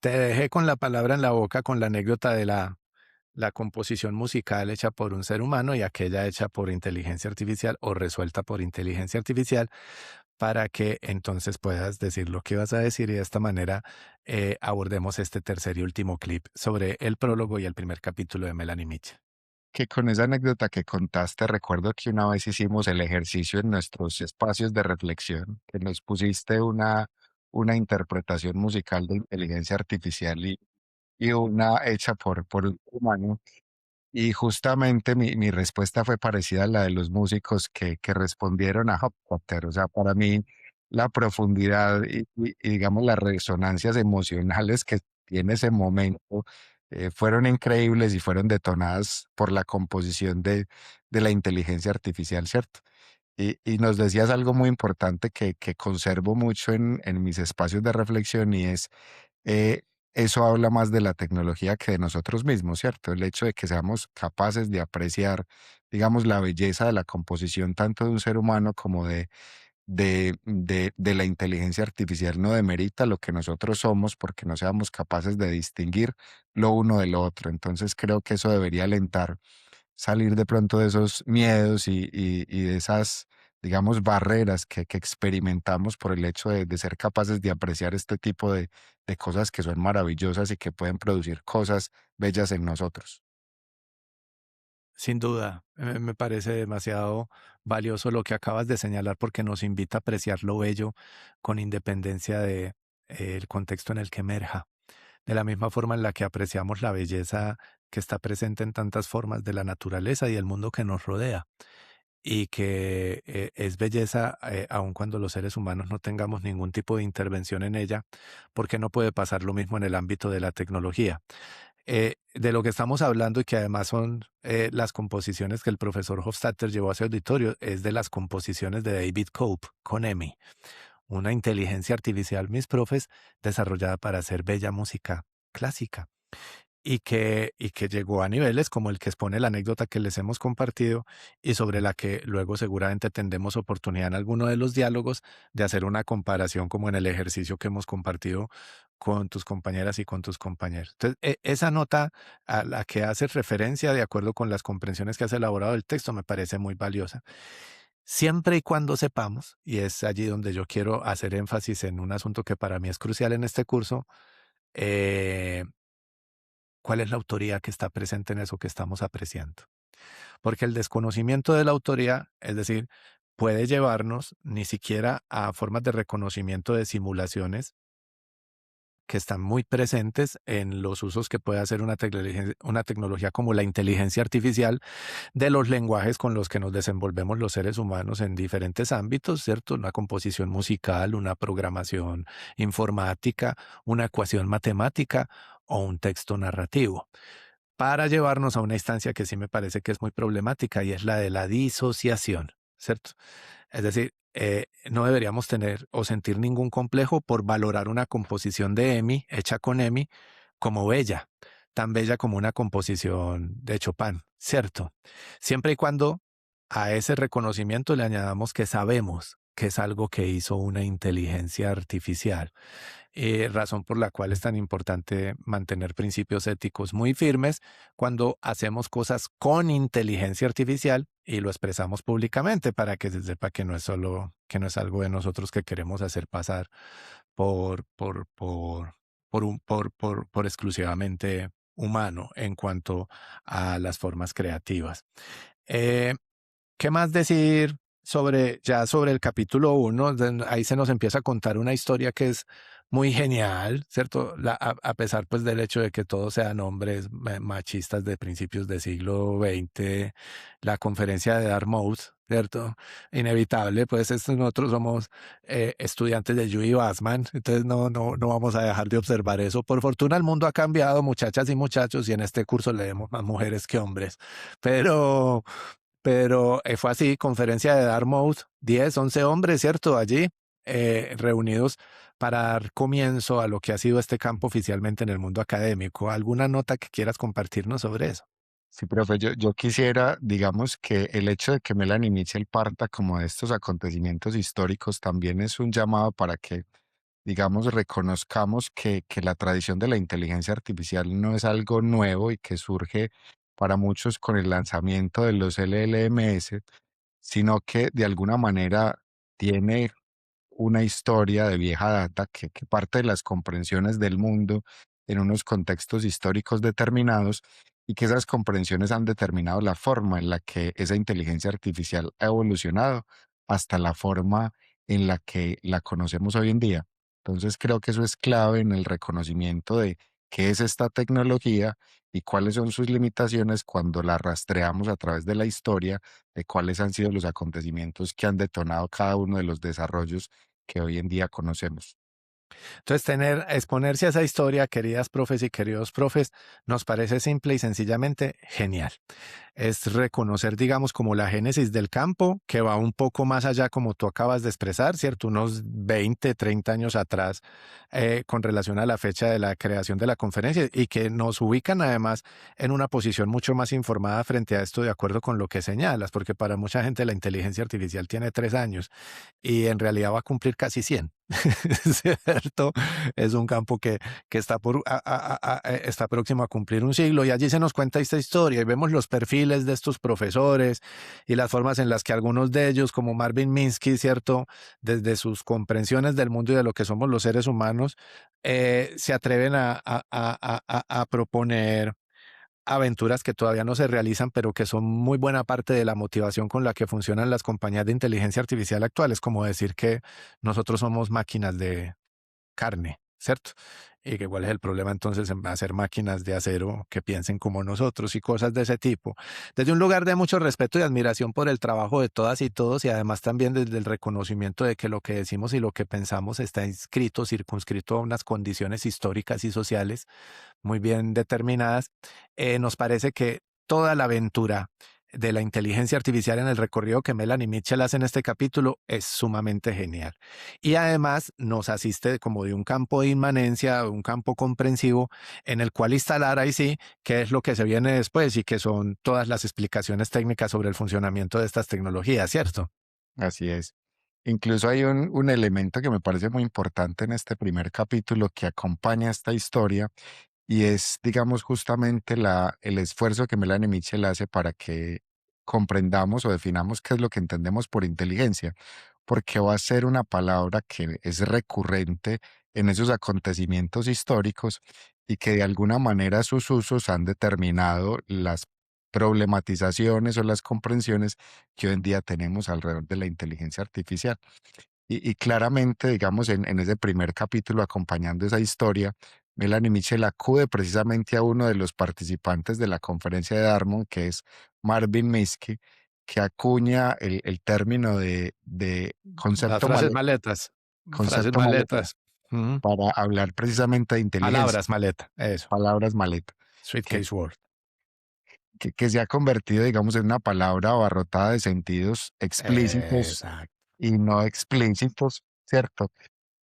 Te dejé con la palabra en la boca con la anécdota de la composición musical hecha por un ser humano y aquella hecha por inteligencia artificial o resuelta por inteligencia artificial para que entonces puedas decir lo que vas a decir y de esta manera abordemos este tercer y último clip sobre el prólogo y el primer capítulo de Melanie Mitchell. Que con esa anécdota que contaste, recuerdo que una vez hicimos el ejercicio en nuestros espacios de reflexión, que nos pusiste una interpretación musical de inteligencia artificial y una hecha por un humano. Y justamente mi respuesta fue parecida a la de los músicos que respondieron a Hop Potter. O sea, para mí la profundidad y digamos las resonancias emocionales que tiene ese momento fueron increíbles y fueron detonadas por la composición de la inteligencia artificial, ¿cierto? Y nos decías algo muy importante que conservo mucho en mis espacios de reflexión y es eh, eso habla más de la tecnología que de nosotros mismos, ¿cierto? El hecho de que seamos capaces de apreciar, digamos, la belleza de la composición tanto de un ser humano como de la inteligencia artificial no demerita lo que nosotros somos porque no seamos capaces de distinguir lo uno de lo otro. Entonces creo que eso debería alentar salir de pronto de esos miedos y de esas, digamos, barreras que experimentamos por el hecho de ser capaces de apreciar este tipo de cosas que son maravillosas y que pueden producir cosas bellas en nosotros. Sin duda, me parece demasiado valioso lo que acabas de señalar porque nos invita a apreciar lo bello con independencia de el contexto en el que emerja. De la misma forma en la que apreciamos la belleza que está presente en tantas formas de la naturaleza y el mundo que nos rodea, y que es belleza aun cuando los seres humanos no tengamos ningún tipo de intervención en ella, porque no puede pasar lo mismo en el ámbito de la tecnología. De lo que estamos hablando y que además son las composiciones que el profesor Hofstadter llevó a ese auditorio, es de las composiciones de David Cope con EMI, una inteligencia artificial, mis profes, desarrollada para hacer bella música clásica y que llegó a niveles como el que expone la anécdota que les hemos compartido y sobre la que luego seguramente tendremos oportunidad en alguno de los diálogos de hacer una comparación como en el ejercicio que hemos compartido con tus compañeras y con tus compañeros. Entonces, esa nota a la que haces referencia, de acuerdo con las comprensiones que has elaborado del texto, me parece muy valiosa. Siempre y cuando sepamos, y es allí donde yo quiero hacer énfasis en un asunto que para mí es crucial en este curso, eh, ¿cuál es la autoría que está presente en eso que estamos apreciando? Porque el desconocimiento de la autoría, es decir, puede llevarnos ni siquiera a formas de reconocimiento de simulaciones que están muy presentes en los usos que puede hacer una tecnología como la inteligencia artificial de los lenguajes con los que nos desenvolvemos los seres humanos en diferentes ámbitos, ¿cierto? Una composición musical, una programación informática, una ecuación matemática o un texto narrativo, para llevarnos a una instancia que sí me parece que es muy problemática y es la de la disociación, ¿cierto? Es decir, no deberíamos tener o sentir ningún complejo por valorar una composición de EMI, hecha con EMI, como bella, tan bella como una composición de Chopin, ¿cierto? Siempre y cuando a ese reconocimiento le añadamos que sabemos que es algo que hizo una inteligencia artificial, razón por la cual es tan importante mantener principios éticos muy firmes cuando hacemos cosas con inteligencia artificial y lo expresamos públicamente para que se sepa que no es solo, que no es algo de nosotros que queremos hacer pasar por, por, por, por exclusivamente humano en cuanto a las formas creativas. Eh, ¿Qué más decir sobre, ya sobre el capítulo 1? Ahí se nos empieza a contar una historia que es muy genial, ¿cierto? A pesar pues del hecho de que todos sean hombres machistas de principios del siglo XX, la conferencia de Dartmouth, ¿cierto? Inevitable, pues nosotros somos estudiantes de Dewey Bassman, entonces no vamos a dejar de observar eso. Por fortuna el mundo ha cambiado, muchachas y muchachos, y en este curso leemos más mujeres que hombres, pero... Pero fue así, conferencia de Dartmouth, 10, 11 hombres, ¿cierto? Allí reunidos para dar comienzo a lo que ha sido este campo oficialmente en el mundo académico. ¿Alguna nota que quieras compartirnos sobre eso? Sí, profe, yo quisiera, digamos, que el hecho de que Melanie Mitchell parta como de estos acontecimientos históricos también es un llamado para que digamos, reconozcamos que la tradición de la inteligencia artificial no es algo nuevo y que surge para muchos con el lanzamiento de los LLMS, sino que de alguna manera tiene una historia de vieja data que parte de las comprensiones del mundo en unos contextos históricos determinados y que esas comprensiones han determinado la forma en la que esa inteligencia artificial ha evolucionado hasta la forma en la que la conocemos hoy en día. Entonces creo que eso es clave en el reconocimiento de qué es esta tecnología y cuáles son sus limitaciones cuando la rastreamos a través de la historia de cuáles han sido los acontecimientos que han detonado cada uno de los desarrollos que hoy en día conocemos. Entonces, exponerse a esa historia, queridas profes y queridos profes, nos parece simple y sencillamente genial. Es reconocer, digamos, como la génesis del campo, que va un poco más allá, como tú acabas de expresar, ¿cierto? Unos 20, 30 años atrás, con relación a la fecha de la creación de la conferencia, y que nos ubican además en una posición mucho más informada frente a esto, de acuerdo con lo que señalas, porque para mucha gente la inteligencia artificial tiene 3 años y en realidad va a cumplir casi 100. ¿Cierto? Es un campo que está, está próximo a cumplir un siglo, y allí se nos cuenta esta historia y vemos los perfiles de estos profesores y las formas en las que algunos de ellos, como Marvin Minsky, ¿cierto? Desde sus comprensiones del mundo y de lo que somos los seres humanos, se atreven a proponer aventuras que todavía no se realizan, pero que son muy buena parte de la motivación con la que funcionan las compañías de inteligencia artificial actuales, como decir que nosotros somos máquinas de carne, ¿cierto? Y que cuál es el problema entonces en hacer máquinas de acero que piensen como nosotros y cosas de ese tipo. Desde un lugar de mucho respeto y admiración por el trabajo de todas y todos, y además también desde el reconocimiento de que lo que decimos y lo que pensamos está inscrito, circunscrito a unas condiciones históricas y sociales muy bien determinadas, nos parece que toda la aventura de la inteligencia artificial en el recorrido que Melanie Mitchell hace en este capítulo es sumamente genial. Y además nos asiste como de un campo de inmanencia, un campo comprensivo en el cual instalar ahí sí qué es lo que se viene después y que son todas las explicaciones técnicas sobre el funcionamiento de estas tecnologías, ¿cierto? Así es. Incluso hay un elemento que me parece muy importante en este primer capítulo que acompaña esta historia y es, digamos, justamente el esfuerzo que Melanie Mitchell hace para que comprendamos o definamos qué es lo que entendemos por inteligencia, porque va a ser una palabra que es recurrente en esos acontecimientos históricos y que de alguna manera sus usos han determinado las problematizaciones o las comprensiones que hoy en día tenemos alrededor de la inteligencia artificial. Y claramente, digamos, en ese primer capítulo, acompañando esa historia, Melanie Mitchell acude precisamente a uno de los participantes de la conferencia de Dartmouth, que es Marvin Minsky, que acuña el término de Las frases maletas, frases concepto maleta maletas, ujú, para hablar precisamente de inteligencia, palabras maleta, eso, palabras maleta, que, suitcase word. que se ha convertido, digamos, en una palabra abarrotada de sentidos explícitos Exacto. y no explícitos, ¿cierto?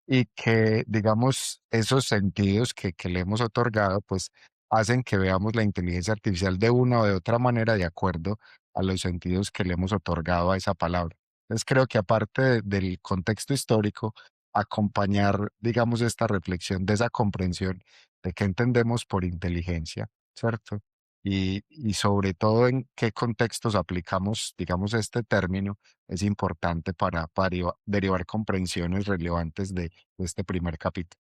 Y que, digamos, esos sentidos que le hemos otorgado, pues hacen que veamos la inteligencia artificial de una o de otra manera de acuerdo a los sentidos que le hemos otorgado a esa palabra. Entonces creo que aparte del contexto histórico, acompañar, digamos, esta reflexión de esa comprensión de qué entendemos por inteligencia, ¿cierto? Y sobre todo en qué contextos aplicamos, digamos, este término es importante para derivar comprensiones relevantes de este primer capítulo.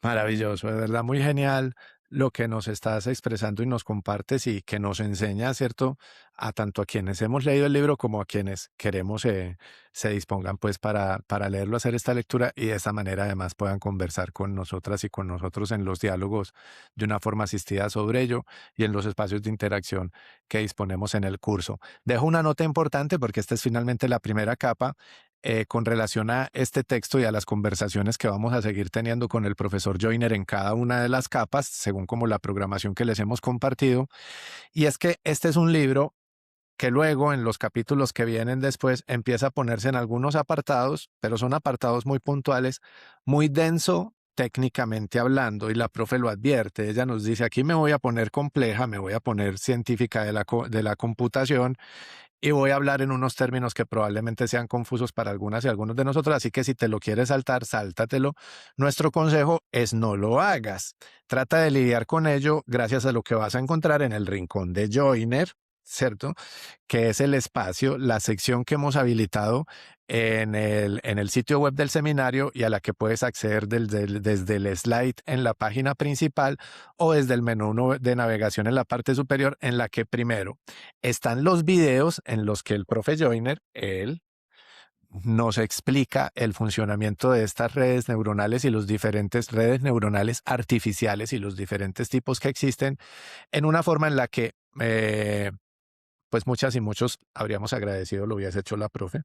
Maravilloso, de verdad muy genial lo que nos estás expresando y nos compartes y que nos enseña, ¿cierto? A tanto a quienes hemos leído el libro como a quienes queremos se dispongan pues para leerlo, hacer esta lectura y de esta manera además puedan conversar con nosotras y con nosotros en los diálogos de una forma asistida sobre ello y en los espacios de interacción que disponemos en el curso. Dejo una nota importante porque esta es finalmente la primera capa con relación a este texto y a las conversaciones que vamos a seguir teniendo con el profesor Joyner en cada una de las capas, según como la programación que les hemos compartido. Y es que este es un libro que luego en los capítulos que vienen después empieza a ponerse en algunos apartados, pero son apartados muy puntuales, muy denso técnicamente hablando, y la profe lo advierte. Ella nos dice, aquí me voy a poner compleja, me voy a poner científica de la computación y voy a hablar en unos términos que probablemente sean confusos para algunas y algunos de nosotros, así que si te lo quieres saltar, sáltatelo. Nuestro consejo es no lo hagas. Trata de lidiar con ello gracias a lo que vas a encontrar en el rincón de Joiner, ¿cierto? Que es el espacio, la sección que hemos habilitado en el sitio web del seminario y a la que puedes acceder desde el slide en la página principal o desde el menú de navegación en la parte superior, en la que primero están los videos en los que el profe Joyner, él, nos explica el funcionamiento de estas redes neuronales y los diferentes redes neuronales artificiales y los diferentes tipos que existen en una forma en la que pues muchas y muchos habríamos agradecido lo hubiese hecho la profe.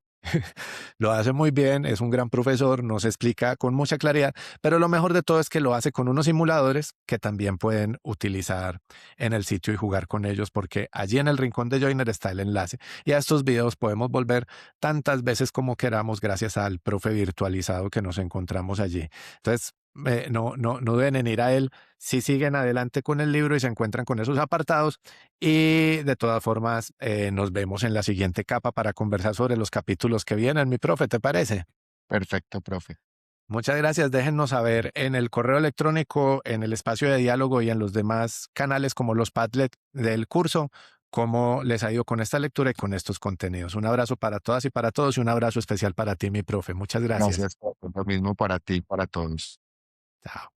Lo hace muy bien, es un gran profesor, nos explica con mucha claridad, pero lo mejor de todo es que lo hace con unos simuladores que también pueden utilizar en el sitio y jugar con ellos, porque allí en el rincón de Joiner está el enlace. Y a estos videos podemos volver tantas veces como queramos gracias al profe virtualizado que nos encontramos allí. Entonces, no deben en ir a él si siguen adelante con el libro y se encuentran con esos apartados. Y de todas formas, nos vemos en la siguiente capa para conversar sobre los capítulos que vienen, mi profe, ¿te parece? Perfecto, profe. Muchas gracias. Déjennos saber en el correo electrónico, en el espacio de diálogo y en los demás canales como los Padlet del curso, cómo les ha ido con esta lectura y con estos contenidos. Un abrazo para todas y para todos y un abrazo especial para ti, mi profe. Muchas gracias. Gracias, profe. Lo mismo para ti, para todos. Chao.